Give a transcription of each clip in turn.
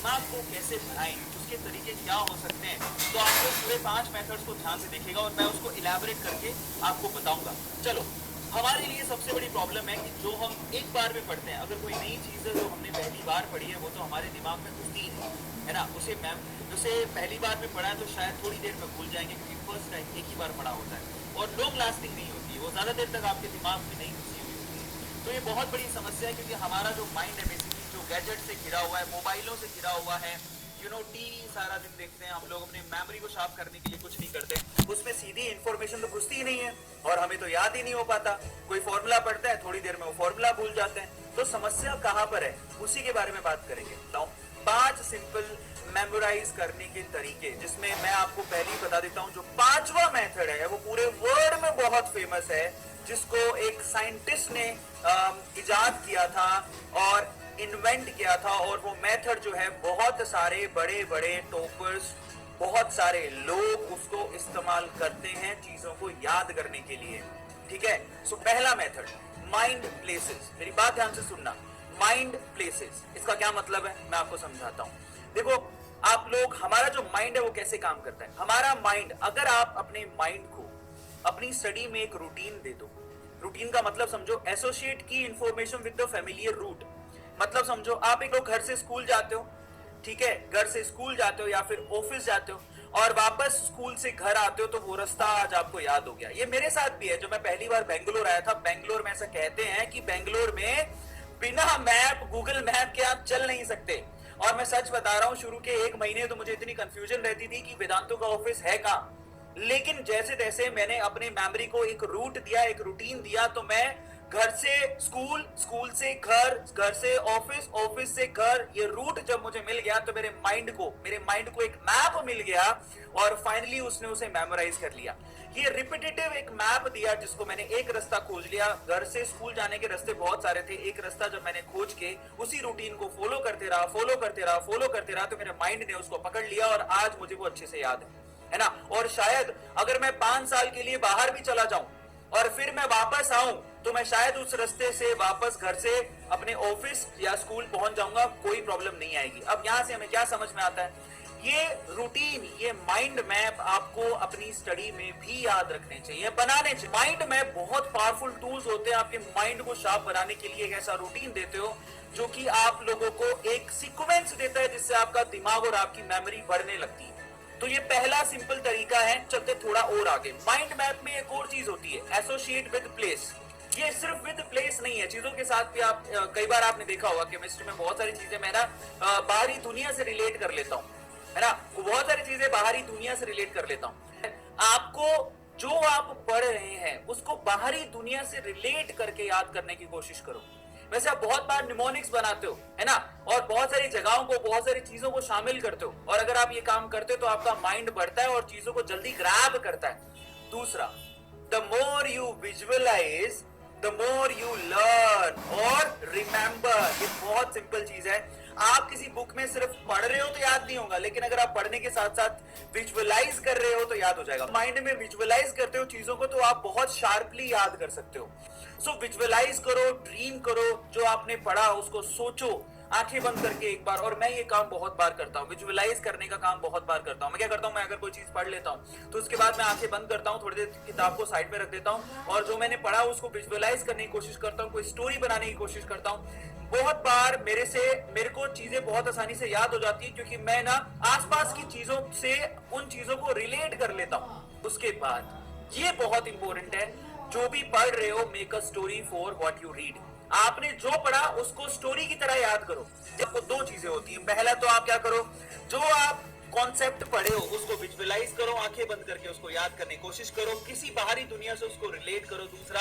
दिमाग को कैसे बनाएं, उसके तरीके क्या हो सकते हैं, तो आपको पूरे 5 मेथड्स को ध्यान से देखेगा और मैं उसको इलेबोरेट करके आपको बताऊंगा। चलो, हमारे लिए सबसे बड़ी प्रॉब्लम है कि जो हम एक बार में पढ़ते हैं, अगर कोई नई चीज़ है जो हमने पहली बार पढ़ी है वो तो हमारे दिमाग में घुसती ही नहीं है ना। उसे पहली बार में पढ़ा है तो शायद थोड़ी देर में भूल जाएंगे, क्योंकि फर्स्ट टाइम एक ही बार पढ़ा होता है और लॉन्ग लास्टिंग नहीं होती है, वो ज़्यादा देर तक आपके दिमाग में नहीं घुसी हुई होती है। तो ये बहुत बड़ी समस्या है, क्योंकि हमारा जो माइंड है बेसिकली जो गैजेट से घिरा हुआ है, मोबाइलों से घिरा हुआ है, टीवी सारा दिन देखते हैं हम लोग, अपने मेमोरी को शार्प करने के लिए कुछ नहीं करते, उसमें सीधी इंफॉर्मेशन तो घुसती ही नहीं है और हमें तो याद ही नहीं हो पाता। कोई फॉर्मूला पढ़ता है, थोड़ी देर में वो फॉर्मूला भूल जाते हैं। तो समस्या कहाँ पर है, उसी के बारे में बात करेंगे। 5 सिंपल मेमोराइज करने के तरीके, जिसमें मैं आपको पहले ही बता देता हूं, जो 5वां मेथड है वो पूरे वर्ल्ड में बहुत फेमस है, जिसको एक साइंटिस्ट ने इजाद किया था और इन्वेंट किया था। और वो मेथड जो है बहुत सारे बड़े बड़े टॉपर्स, बहुत सारे लोग उसको इस्तेमाल करते हैं चीजों को याद करने के लिए। ठीक है, सो पहला मेथड, माइंड प्लेसेस। मेरी बात ध्यान से सुनना, माइंड प्लेसेस, इसका क्या मतलब है मैं आपको समझाता हूं। देखो आप लोग, हमारा जो माइंड है वो कैसे काम करता है। हमारा माइंड, अगर आप अपने माइंड को अपनी स्टडी में एक रूटीन दे दो, रूटीन का मतलब समझो एसोसिएट की information with the familiar root. मतलब समझो आप एक लोग घर से स्कूल जाते हो, ठीक है, घर से स्कूल जाते हो या फिर ऑफिस जाते हो और वापस स्कूल से घर आते हो तो वो रास्ता आज आपको याद हो गया। ये मेरे साथ भी है। जो मैं पहली बार बेंगलोर आया था, बेंगलोर में ऐसा कहते हैं कि बेंगलोर में बिना मैप, गूगल मैप के आप चल नहीं सकते। और मैं सच बता रहा हूं, शुरू के 1 महीने तो मुझे इतनी कंफ्यूजन रहती थी कि वेदांतों का ऑफिस है कहां। लेकिन जैसे तैसे मैंने अपने मेमोरी को एक रूट दिया, एक रूटीन दिया, तो मैं घर से स्कूल, स्कूल से घर, घर से ऑफिस, ऑफिस से घर, ये रूट जब मुझे मिल गया तो मेरे माइंड को एक मैप मिल गया और फाइनली उसने उसे मेमोराइज कर लिया। ये रिपीटेटिव एक मैप दिया जिसको मैंने एक रास्ता खोज लिया। घर से स्कूल जाने के रास्ते बहुत सारे थे, एक रास्ता जब मैंने खोज के उसी रूटीन को फॉलो करते रहा तो मेरे माइंड ने उसको पकड़ लिया और आज मुझे वो अच्छे से याद है ना। और शायद अगर मैं 5 साल के लिए बाहर भी चला जाऊं और फिर मैं वापस आऊं तो मैं शायद उस रास्ते से वापस घर से अपने ऑफिस या स्कूल पहुंच जाऊंगा, कोई प्रॉब्लम नहीं आएगी। अब यहां से हमें क्या समझ में आता है, ये रूटीन, ये माइंड मैप आपको अपनी स्टडी में भी याद रखने चाहिए, बनाने चाहिए। माइंड मैप बहुत पावरफुल टूल्स होते हैं आपके माइंड को शार्प बनाने के लिए। एक ऐसा रूटीन देते हो जो कि आप लोगों को एक सीक्वेंस देता है जिससे आपका दिमाग और आपकी मेमोरी बढ़ने लगती है। तो ये पहला सिंपल तरीका है। चलते थोड़ा और आगे, माइंड मैप में एक और चीज होती है, एसोसिएट विद प्लेस। ये सिर्फ विद प्लेस नहीं है, चीजों के साथ भी आप कई बार आपने देखा होगा केमिस्ट्री में बहुत सारी चीजें मैं ना बाहरी दुनिया से रिलेट कर लेता हूँ, है ना। बहुत सारी चीजें बाहरी दुनिया से रिलेट कर लेता हूँ। आपको जो आप पढ़ रहे हैं उसको बाहरी दुनिया से रिलेट करके याद करने की कोशिश करो। वैसे आप बहुत बार निमोनिक्स बनाते हो, है ना, और बहुत सारी जगहों को, बहुत सारी चीजों को शामिल करते हो, और अगर आप ये काम करते हो तो आपका माइंड बढ़ता है और चीजों को जल्दी ग्रैब करता है। दूसरा, the more you visualize the more you learn और रिमेंबर। ये बहुत सिंपल चीज है। आप किसी बुक में सिर्फ पढ़ रहे हो तो याद नहीं होगा, लेकिन अगर आप पढ़ने के साथ साथ विजुअलाइज कर रहे हो तो याद हो जाएगा। माइंड में विजुअलाइज करते हो चीजों को तो आप बहुत शार्पली याद कर सकते हो। सो विजुअलाइज करो, ड्रीम करो, जो आपने पढ़ा उसको सोचो आंखें बंद करके एक बार। और मैं ये काम बहुत बार करता हूँ, विजुअलाइज करने का काम बहुत बार करता हूँ। मैं क्या करता हूँ, मैं अगर कोई चीज पढ़ लेता हूँ तो उसके बाद मैं आंखें बंद करता हूँ, थोड़ी देर किताब को साइड में रख देता हूँ और जो मैंने पढ़ा उसको विजुअलाइज करने की कोशिश करता हूँ, कोई स्टोरी बनाने की कोशिश करता हूँ। बहुत बार मेरे को चीजें बहुत आसानी से याद हो जाती है, क्योंकि मैं ना आसपास की चीजों से उन चीजों को रिलेट कर लेता हूँ। उसके बाद ये बहुत इंपॉर्टेंट है, जो भी पढ़ रहे हो, make a story for what you read. आपने जो पढ़ा उसको स्टोरी की तरह याद करो। आपको 2 चीजें होती हैं। पहला तो आप क्या करो, जो आप कॉन्सेप्ट पढ़े हो उसको विजुअलाइज करो, आंखें बंद करके उसको याद करने की कोशिश करो, किसी बाहरी दुनिया से उसको रिलेट करो। दूसरा,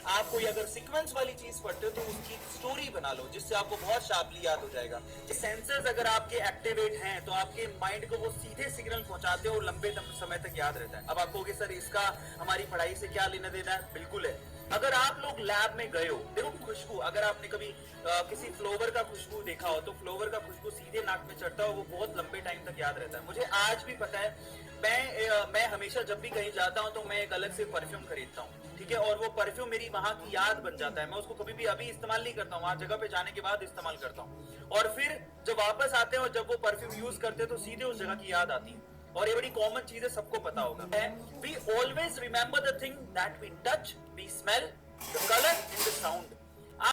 आप कोई अगर सीक्वेंस वाली चीज पढ़ते हो तो उसकी स्टोरी बना लो, जिससे आपको बहुत शार्पली याद हो जाएगा। सेंसर्स अगर आपके एक्टिवेट हैं तो आपके माइंड को वो सीधे सिग्नल पहुंचाते हो, लंबे समय तक याद रहता है। अब आप कहोगे सर इसका हमारी पढ़ाई से क्या लेना देना है? बिल्कुल है। अगर आप लोग लैब में गए हो, देखो खुशबू, अगर आपने कभी किसी फ्लोवर का खुशबू देखा हो तो फ्लोवर का खुशबू सीधे नाक में चढ़ता है, वो बहुत लंबे टाइम तक याद रहता है। मुझे आज भी पता है, मैं हमेशा जब भी कहीं जाता हूँ तो मैं एक अलग से परफ्यूम खरीदता हूँ, ठीक है, और वो परफ्यूम मेरी वहां की याद बन जाता है। मैं उसको कभी भी अभी इस्तेमाल नहीं करता हूँ, वहां जगह पे जाने के बाद इस्तेमाल करता हूँ, और फिर जब वापस आते हैं और जब वो परफ्यूम यूज करते हैं तो सीधे उस जगह की याद आती है। और ये बड़ी कॉमन चीज है, सबको पता होगा। We always remember the thing that we touch, we smell, the colour and the sound.